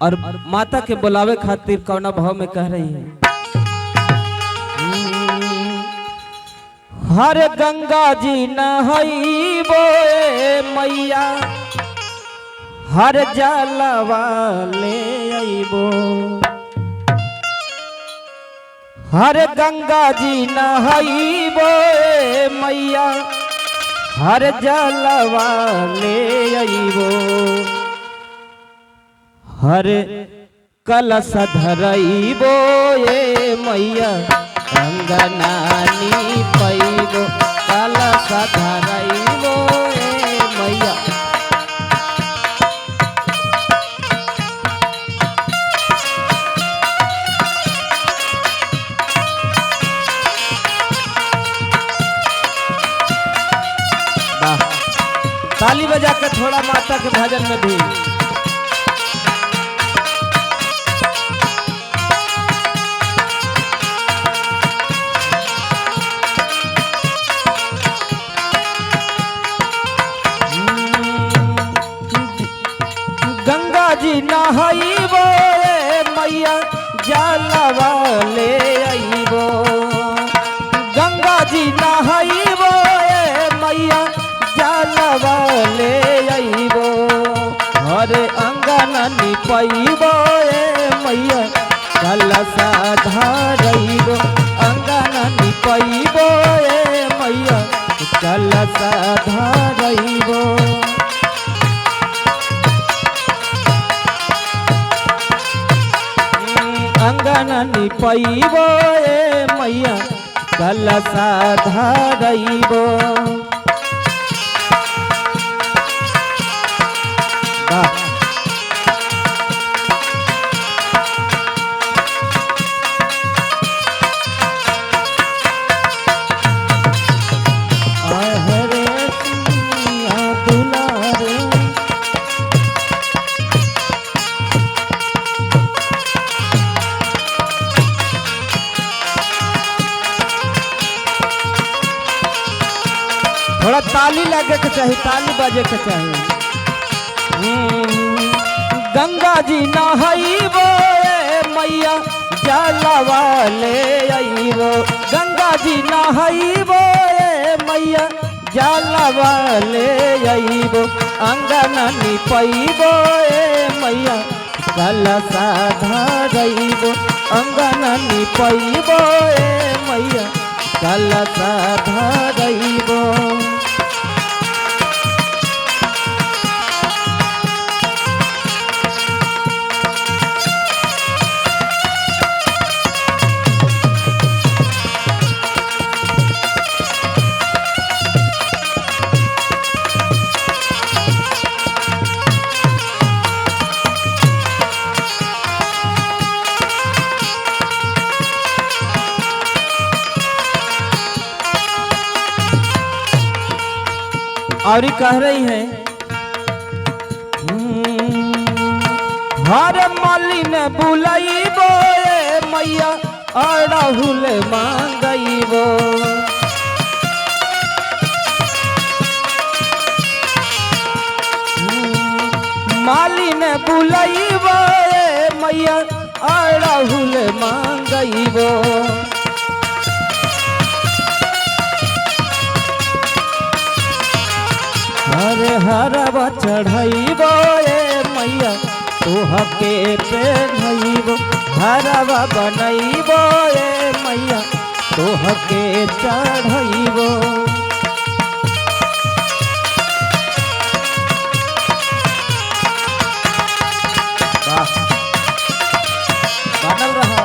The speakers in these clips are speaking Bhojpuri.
और माता के बुलावे खातिर कौना भाव में कह रही है। हर गंगा जी नहइबो मैया हर जलवा ले अइबो। हर गंगा जी नहइबो मैया हर जलवा ले अइबो। हर कलश धरइबो ए मैया अंगनानी पैबो। कलश धरइबो ए मैया। ताली बजा के थोड़ा माता के भजन में भी। गंगा जी नहइबो मैया जलवा ले अइबो। गंगा जी नहइबो मैया जलवा ले अइबो। हर अंगना निपइबो मैया कलश धरइबो। अंगना निपइबो मैया कलश धरइबो। अंगना निपइबो मैया कलश धरइबो। थोड़ा ताली लगे के चाहिए, ताली बजे के चाहिए। गंगा जी नहइबो मैया जलवा ले अइबो। गंगा जी नहइबो मैया जलवा ले अइबो। अंगना निपइबो मैया कलश धरइबो। अंगना निपइबो मैया कलश धरइबो। और कह रही है हर मालिन बुलाइबो मैया अड़हुल मांगइबो। मालिन बुलाइबो मैया अड़हुल मांगइबो। हरे हरवा चढ़इबो मैया तोहके पेढ़इबो। हरवा बनइबो मैया तोहके चढ़इबो। बनल रहा।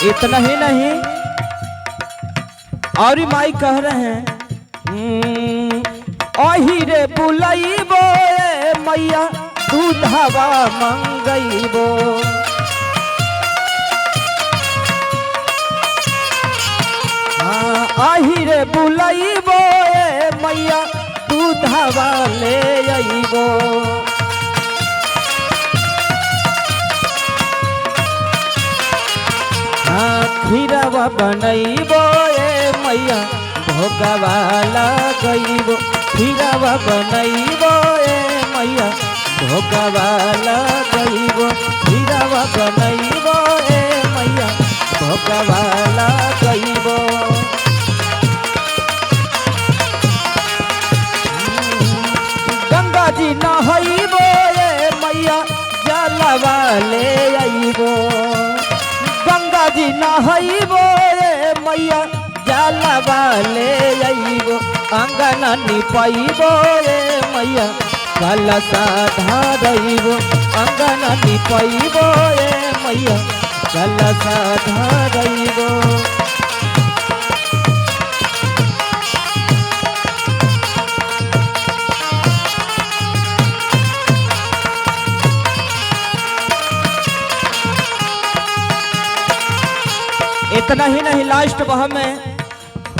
इतना ही नहीं और माई कह रहे हैं अही रे बुलाइबो मैया दूधवा मंगइबो। बाहिरे बुलैबो ए मैया दूधवा ले अइबो। खीरवा बनैबो ए मैया भोगवा लगैबो। खीरवा बनैबो ए मैया भोगवा लगैबो। खीरवा बनैबो ए मैया भोगवा लगैबो। गंगा जी नहैबो ए मैया जलवा ले अइबो। गंगा जी नहैबो ए मैया जलवा ले अइबो। अंगना निपैबो ए मैया कलशा धरैबो। अंगना निपैबो ए मैया कलशा धरैबो। इतना ही नहीं, लास्ट बह में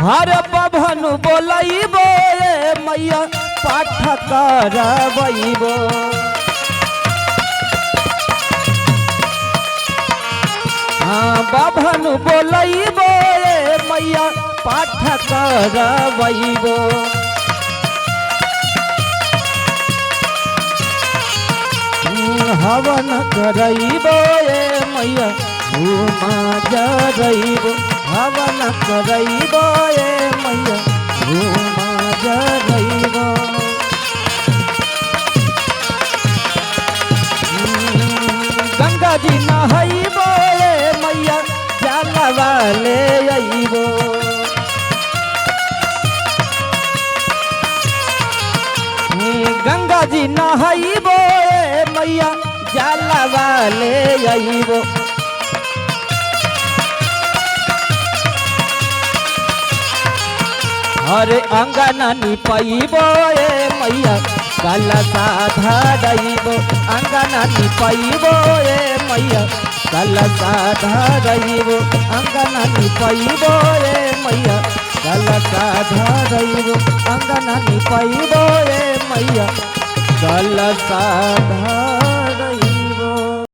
हर बभनु बोलैबो ए मैया पाठ करबैबो। बभनु बोलैबो ए मैया पाठ करबैबो। हवन करैबो ए मैया धूमा जरैबो। हवन करैबो ए मैया धूमा जरैबो। गंगा जी नहैबो ए मैया जलवा ले अइबो। गंगा जी नहैबो ए मैया जलवा ले अइबो। अरे अंगना निपैबो ए मैया कलशा धरैबो। अंगना निपैबो ए मैया कलशा धरैबो। अंगना निपैबो ए मैया कलशा धरैबो। अंगना निपैबो ए मैया कलशा धरैबो।